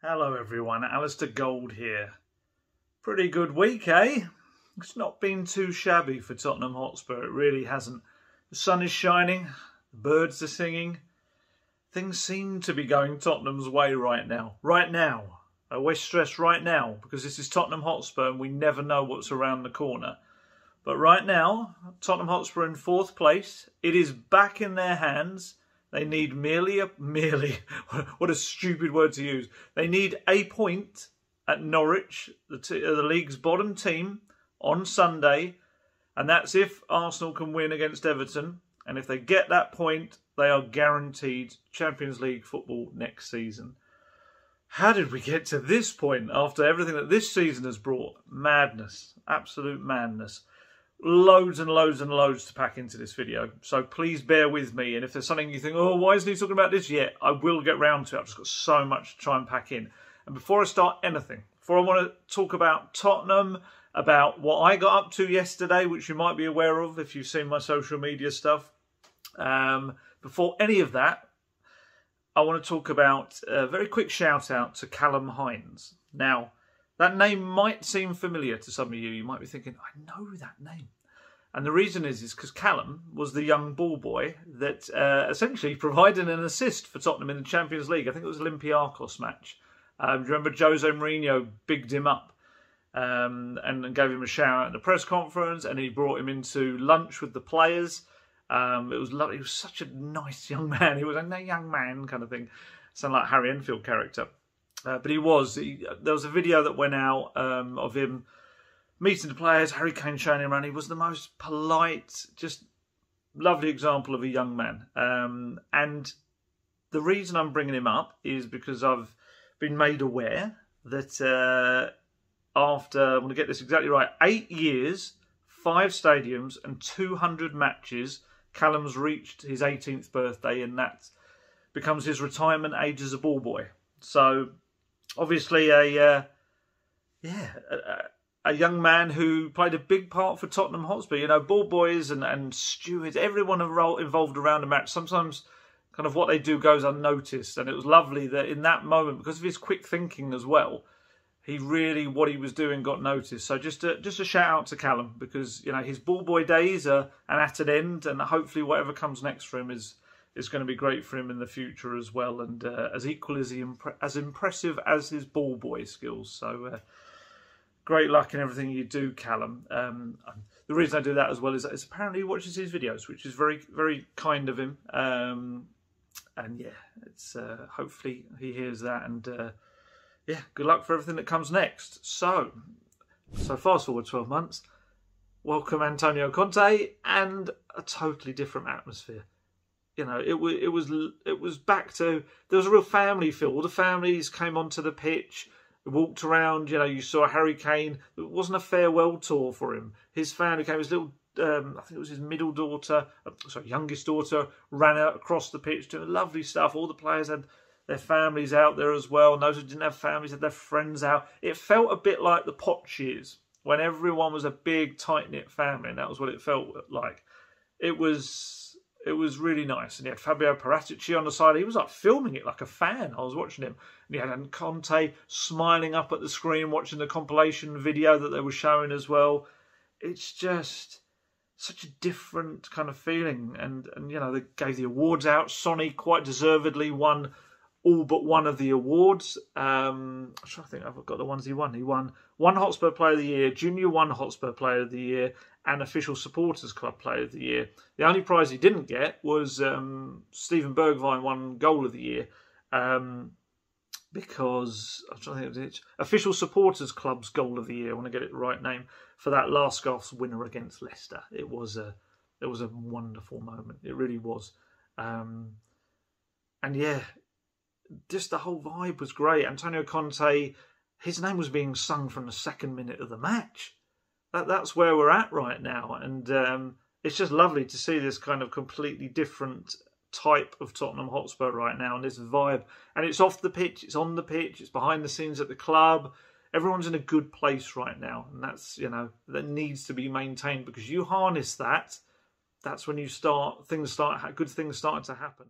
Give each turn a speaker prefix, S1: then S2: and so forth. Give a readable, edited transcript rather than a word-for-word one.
S1: Hello everyone, Alistair Gold here. Pretty good week, eh? It's not been too shabby for Tottenham Hotspur, it really hasn't. The sun is shining, the birds are singing. Things seem to be going Tottenham's way right now. Right now. I always stress right now, because this is Tottenham Hotspur and we never know what's around the corner. But right now, Tottenham Hotspur in 4th place. It is back in their hands. They need what a stupid word to use. They need a point at Norwich, the league's bottom team, on Sunday. And that's if Arsenal can win against Everton. And if they get that point, they are guaranteed Champions League football next season. How did we get to this point after everything that this season has brought? Madness. Absolute madness. Loads and loads and loads to pack into this video, so please bear with me. And if there's something you think, oh, why isn't he talking about this yet? I will get round to it. I've just got so much to try and pack in. And before I start anything, before I want to talk about Tottenham, about what I got up to yesterday, which you might be aware of if you've seen my social media stuff, before any of that, I want to talk about a very quick shout out to Callum Hines. Now, that name might seem familiar to some of you. You might be thinking, I know that name. And the reason is because Callum was the young ball boy that essentially provided an assist for Tottenham in the Champions League. I think it was Olympiacos match. Do you remember Jose Mourinho bigged him up and gave him a shout out at the press conference, and he brought him into lunch with the players. It was lovely. He was such a nice young man. He was a young man kind of thing. Sound like Harry Enfield character. But there was a video that went out of him meeting the players, Harry Kane showing him around. He was the most polite, just lovely example of a young man. And the reason I'm bringing him up is because I've been made aware that after, I want to get this exactly right, 8 years, 5 stadiums and 200 matches, Callum's reached his 18th birthday, and that becomes his retirement age as a ball boy. So obviously a young man who played a big part for Tottenham Hotspur. You know, ball boys and stewards, everyone involved around a match. Sometimes kind of what they do goes unnoticed. And it was lovely that in that moment, because of his quick thinking as well, what he was doing got noticed. So just a shout out to Callum, because, you know, his ball boy days are at an end, and hopefully whatever comes next for him is going to be great for him in the future as well, and as impressive as his ball boy skills. So great luck in everything you do, Callum. The reason I do that as well is apparently he watches his videos, which is very, very kind of him. And yeah, it's hopefully he hears that, and yeah, good luck for everything that comes next. So fast forward 12 months, welcome Antonio Conte, and a totally different atmosphere. You know, it was back to, there was a real family feel. All the families came onto the pitch, walked around. You know, you saw Harry Kane. It wasn't a farewell tour for him. His family came. His little, I think it was his youngest daughter, ran out across the pitch doing lovely stuff. All the players had their families out there as well. And those who didn't have families had their friends out. It felt a bit like the Potch years, when everyone was a big, tight-knit family, and that was what it felt like. It was really nice. And he had Fabio Paratici on the side. He was like filming it like a fan. I was watching him. And he had Conte smiling up at the screen, watching the compilation video that they were showing as well. It's just such a different kind of feeling. And you know, they gave the awards out. Sonny quite deservedly won all but one of the awards. I'm trying to think, I've got the ones he won. He won one Hotspur Player of the Year, Junior 1 Hotspur Player of the Year, and Official Supporters Club Player of the Year. The only prize he didn't get was Steven Bergwijn won Goal of the Year, because I'm trying to think, it's Official Supporters Club's Goal of the Year. I want to get it the right name for that last scarf's winner against Leicester. It was a wonderful moment. It really was, and yeah, just the whole vibe was great. Antonio Conte, his name was being sung from the 2nd minute of the match. That's where we're at right now. And it's just lovely to see this kind of completely different type of Tottenham Hotspur right now, and this vibe. And it's off the pitch, it's on the pitch, it's behind the scenes at the club. Everyone's in a good place right now. And that's, you know, that needs to be maintained, because you harness that, that's when good things start to happen.